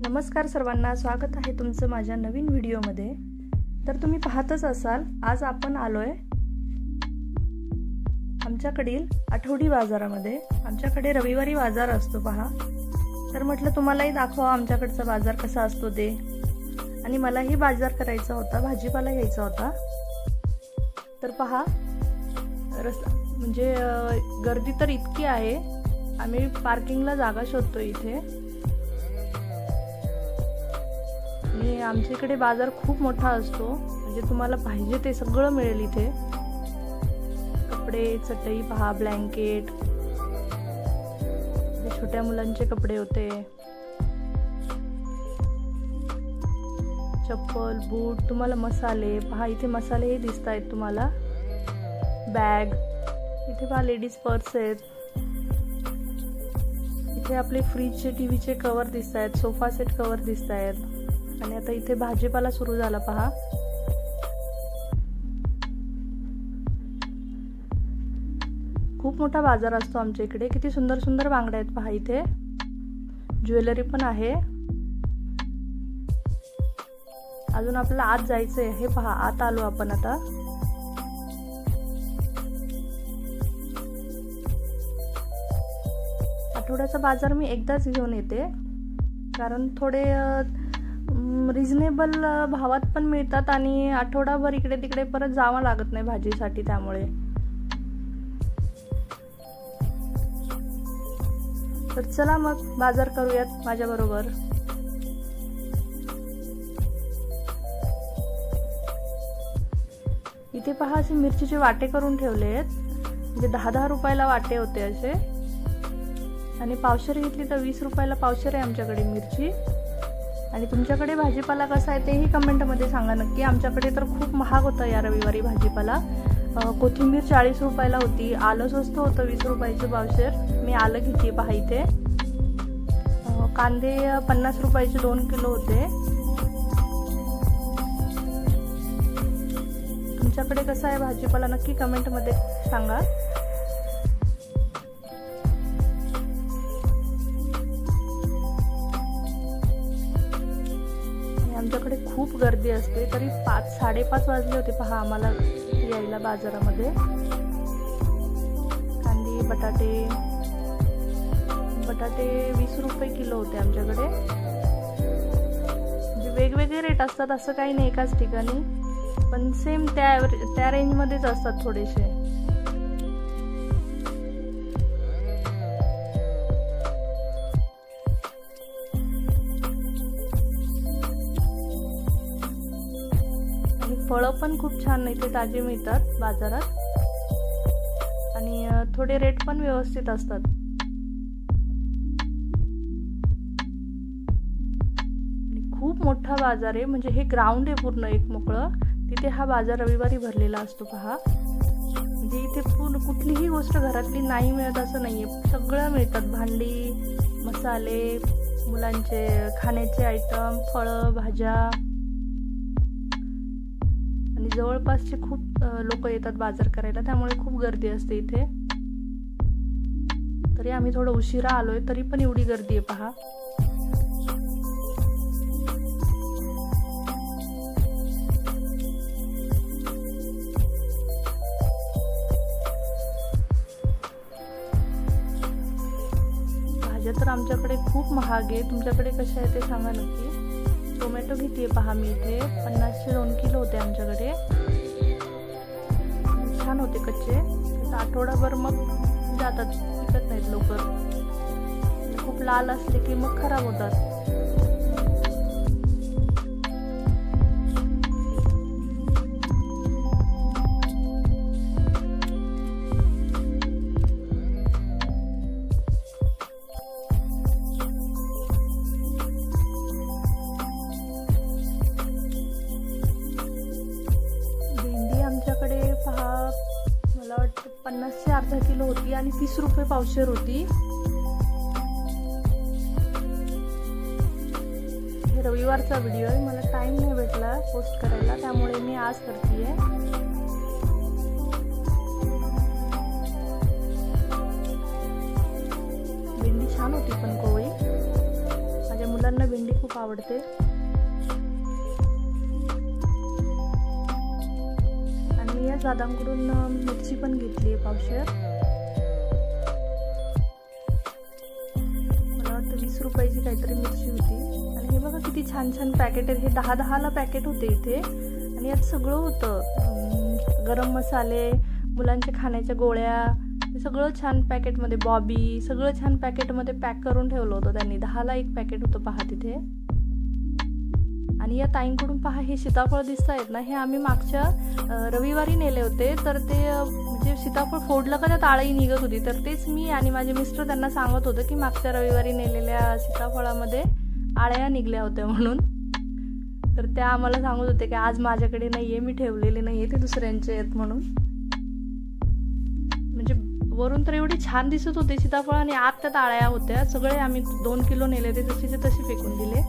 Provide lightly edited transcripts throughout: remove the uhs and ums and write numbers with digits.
नमस्कार सर्वांना, स्वागत आहे तुमचं माझ्या नवीन व्हिडिओमध्ये। तर तुम्ही पाहतच असाल, आज आपण आलोय आमच्याकडील आठवडी बाजारामध्ये। आमच्याकडे रविवारी बाजार असतो पहा। तर म्हटलं तुम्हालाही दाखवा आमच्याकडचा बाजार कसा असतो ते। आणि मलाही बाजार करायचा होता, भाजीपाला घ्यायचा होता। तर पहा, म्हणजे गर्दी तर इतकी आहे, आम्ही पार्किंगला जागा शोधतो इथे। आणि आमच्या इकडे बाजार खूप मोठा असतो, म्हणजे तुम्हाला पाहिजे ते सगळं मिळेल इथे। कपडे, चटई पहा, ब्लँकेट, छोट्या मुलांचे कपडे होते, चप्पल, बूट, तुम्हाला मसाले पहा, इथे मसालेही दिसत आहेत तुम्हाला। बॅग, इथे पहा लेडीज पर्स आहेत। इथे आपले फ्रीजचे, टीव्हीचे कवर दिसत आहेत, सोफा सेट कवर दिसत आहेत। आणि आता इथे भाजीपाला सुरू झाला पहा। खूप मोठा बाजार असतो आमच्या इकडे। किती सुंदर सुंदर बांगड्या आहेत पहा इथे। ज्वेलरी पण आहे। अजून आपल्याला आत जायचंय, हे पहा, आत आलो आपण आता। आठवड्याचा बाजार मी एकदाच घेऊन येते, कारण थोडे रिजनेबल भावात पण मिळतात आणि आठवडाभर इकडे तिकडे परत जावं लागत नाही भाजीसाठी, त्यामुळे। तर चला मग बाजार करूयात माझ्या बरोबर। इथे पहा, असे मिरचीचे वाटे करून ठेवले आहेत, म्हणजे 10-10 रुपयाला वाटे होते असे। आणि पावशेर घेतली तर 20 रुपयाला पावशेर आहे आमच्याकडे मिरची। आणि तुमच्याकडे भाजीपाला कसा आहे तेही कमेंटमध्ये सांगा नक्की। आमच्याकडे तर खूप महाग होता या रविवारी भाजीपाला। कोथिंबीर 40 रुपयाला होती, आलं स्वस्त होतं 20 रुपयाचं पावशेर। मी आलं घेतली पहा इथे। कांदे 50 रुपयाचे 2 किलो होते। तुमच्याकडे कसा आहे भाजीपाला नक्की कमेंटमध्ये सांगा। आमच्याकडे खूप गर्दी असते, तरी 5-5:30 वाजले होते पहा आम्हाला यायला बाजारामध्ये। कांदे, बटाटे 20 रुपये किलो होते आमच्याकडे। म्हणजे वेगवेगळे रेट असतात, असं काही नाही एकाच ठिकाणी, पण सेम त्या रेंज मध्येच असतात थोडेसे। फळं पण खूप छान इथे ताजे मिळतात बाजारात, आणि थोडे रेट पण व्यवस्थित असतात। आणि खूप मोठा बाजार आहे, म्हणजे हे ग्राउंड आहे पूर्ण एक मोकळं, तिथे हा बाजार रविवारी भरलेला असतो पहा। म्हणजे इथे पूर्ण कुठलीही गोष्ट घरातली नाही मिळत असं नाहीये, सगळं मिळतात। भांडी, मसाले, मुलांचे खाण्याचे आयटम, फळं, भाज्या। आणि जवळपासचे खूप लोक येतात बाजार करायला, त्यामुळे खूप गर्दी असते इथे। तरी आम्ही थोडं उशिरा आलोय, तरी पण एवढी गर्दी आहे पहा। भाज्या तर आमच्याकडे खूप महाग आहे, तुमच्याकडे कशा आहे ते सांगा नक्की। टोमॅटो घेतली पहा मी इथे, 50चे 2 किलो होते आमच्याकडे। छान होते कच्चे, आठवडाभर मग जातात, पिकत नाहीत लवकर। खूप लाल असले की मग खराब होतात। पहा, मला वाटतं 50चे अर्धा किलो होती आणि 30 रुपये पावशेर होती। हे रविवारचा व्हिडिओ आहे, मला टाइम नाही भेटला पोस्ट करायला, त्यामुळे मी आज करतेय। भेंडी छान होती पण कोवळी, माझ्या मुलांना भेंडी खूप आवडते. आणि या दादांकडून मिरची पण घेतली आहे पावशेर. मला वाटतं 20 रुपयाची काहीतरी मिरची होती. आणि हे बघा किती छान छान पॅकेट आहेत. हे 10-10ला पॅकेट होते इथे. आणि यात सगळं होतं, गरम मसाले, मुलांच्या खाण्याच्या गोळ्या, हे सगळं छान पॅकेटमध्ये, बॉबी, सगळं छान पॅकेटमध्ये पॅक करून ठेवलं होतं त्यांनी. 10ला एक पॅकेट होतं पहा तिथे. आणि या ताईंकडून पहा हे सीताफळ दिसत आहेत ना, हे आम्ही मागच्या रविवारी नेले होते. तर ते म्हणजे सीताफळ फोडलं का त्यात आळी निघत होती. तर तेच मी आणि माझे मिस्टर त्यांना सांगत होतं की मागच्या रविवारी नेलेल्या सीताफळामध्ये आळ्या निघल्या होत्या म्हणून. तर त्या आम्हाला सांगत होते की आज माझ्याकडे नाहीये, मी ठेवलेले नाहीये, ते दुसऱ्यांचे आहेत म्हणून. म्हणजे वरून तर एवढी छान दिसत होते सीताफळ आणि आत त्यात आळ्या होत्या. सगळे आम्ही 2 किलो नेले, ते जशीचे तशी फेकून दिले.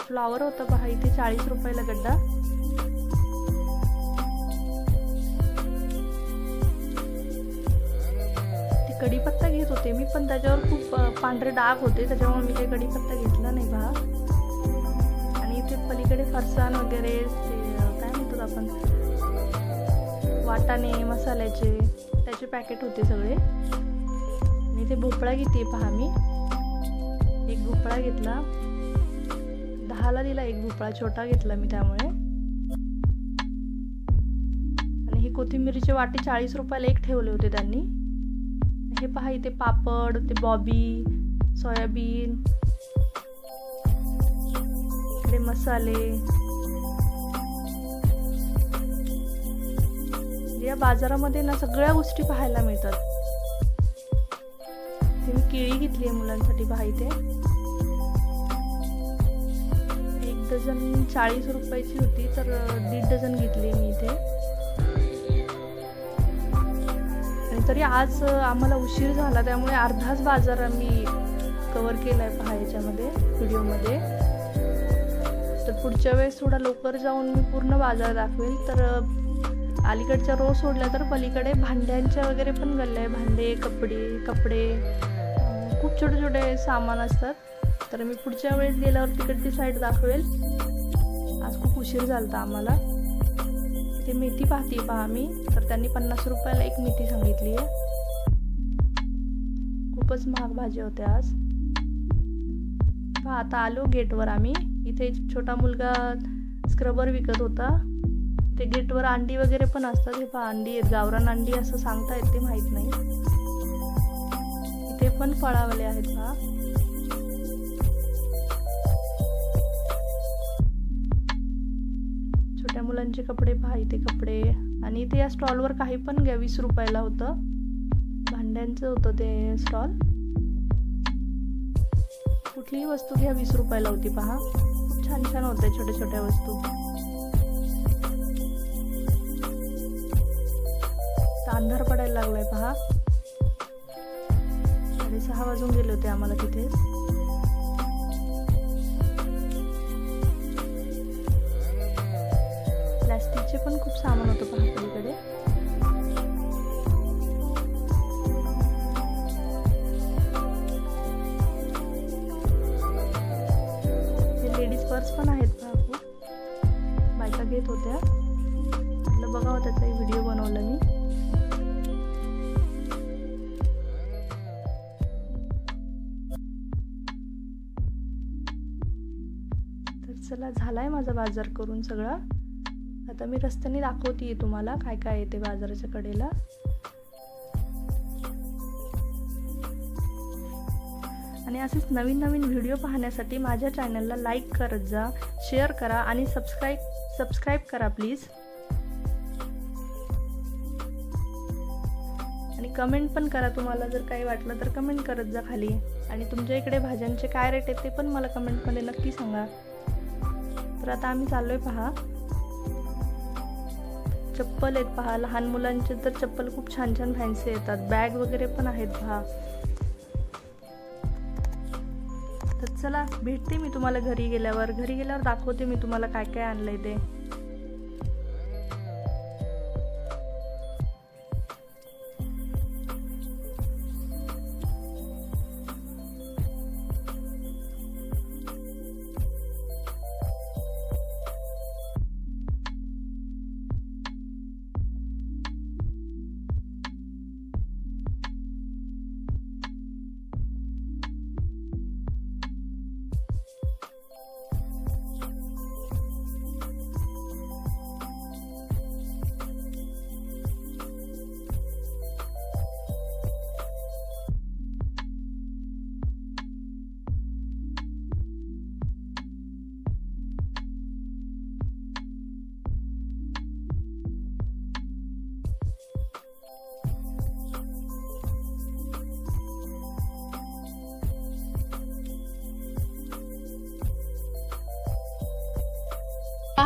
फ्लावर होता पहा इथे 40 रुपयाला गड्डा. ते कढीपत्ता घेत होते मी, पण त्याच्यावर खूप पांढरे डाग होते, त्याच्यामुळे मी काही कढीपत्ता घेतला नाही पहा. आणि इथे पलीकडे फरसाण वगैरे, ते काय म्हणतात आपण, वाटाणे मसाल्याचे, त्याचे पॅकेट होते सगळे. आणि इथे भोपळा घेते पहा मी. एक भोपळा घेतला, 10ला दिला एक भोपळा, छोटा घेतला मी त्यामुळे. आणि हे कोथिंबीरचे वाटे 40 रुपयाला एक ठेवले होते त्यांनी. हे पहा इथे पापड, ते बॉबी, सोयाबीन, इकडे मसाले. या बाजारामध्ये ना सगळ्या गोष्टी पाहायला मिळतात. मी केळी घेतली आहे मुलांसाठी पहा इथे. 1 डझन 40 रुपयाची होती, तर 1.5 डझन घेतली मी इथे. आणि तरी आज आम्हाला उशीर झाला, त्यामुळे अर्धाच बाजार आम्ही कव्हर केलाय पहा याच्यामध्ये, व्हिडिओमध्ये. तर पुढच्या वेळेस थोडा लवकर जाऊन मी पूर्ण बाजार दाखवेल. तर अलीकडच्या रो सोडल्या तर पलीकडे भांड्यांच्या वगैरे पण गल्ल्या आहे. भांडे, कपडे खूप छोटे छोटे सामान असतात. तर मी पुढच्या वेळेस गेल्यावर तिकडची साईड दाखवेल. आज खूप उशीर झाला आम्हाला. ते मेथी पाहते पहा मी, तर त्यांनी 50 रुपयाला एक मेथी सांगितली आहे. खूपच महाग भाजी होते आज. पहा आता आलो गेटवर आम्ही. इथे छोटा मुलगा स्क्रबर विकत होता. ते गेटवर अंडी वगैरे पण असतात. हे पहा अंडी आहेत, गावरान अंडी असं सांगतायत, ते माहित नाही. इथे पण फळावले आहेत पहा. छोट्या मुलांचे कपडे पहा इथे कपडे. आणि इथे या स्टॉलवर काही पण घ्या 20 रुपयाला होतं. भांड्यांचं होतं ते स्टॉल. कुठलीही वस्तू घ्या 20 रुपयाला होती पहा. खूप छान छान होत्या छोट्या छोट्या वस्तू. अंधार पडायला लागलाय पहा. 6:30 वाजून गेले होते आम्हाला तिथे. प्लास्टिकचे पण खूप सामान होतं पहा पलीकडे. लेडीज पर्स पण आहेत पहा. खूप बायका घेत होत्या. म्हटलं बघावं, त्याचा एक व्हिडिओ बनवला मी. चला, झालाय माझा बाजार करून सगळा. आता मी रस्त्याने दाखवते तुम्हाला काय काय येते बाजाराच्या कडेला. आणि असेच नवीन नवीन व्हिडिओ पाहण्यासाठी माझ्या चॅनलला लाईक करत जा, शेअर करा आणि सबस्क्राईब करा प्लीज. आणि कमेंट पण करा, तुम्हाला जर काही वाटलं तर कमेंट करत जा खाली. आणि तुमच्या इकडे भाज्यांचे काय रेट आहेत ते पण मला कमेंटमध्ये नक्की सांगा. तर आता आम्ही चाललोय पहा. चप्पल आहेत पहा, लहान मुलांचे तर चप्पल खूप छान छान फॅन्सी येतात. बॅग वगैरे पण आहेत पहा. तर चला, भेटते मी तुम्हाला घरी गेल्यावर दाखवते मी तुम्हाला काय काय आणलंय ते.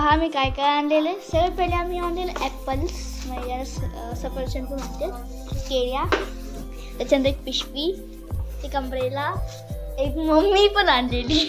पहा मी काय काय आणलेले. सगळ्यात पहिले आम्ही आणलेले ॲपल्स, म्हणजे सफरचंद पण म्हणते, केळ्या, त्याच्यानंतर एक पिशवी, एक अंब्रेला, एक मम्मी पण आणलेली.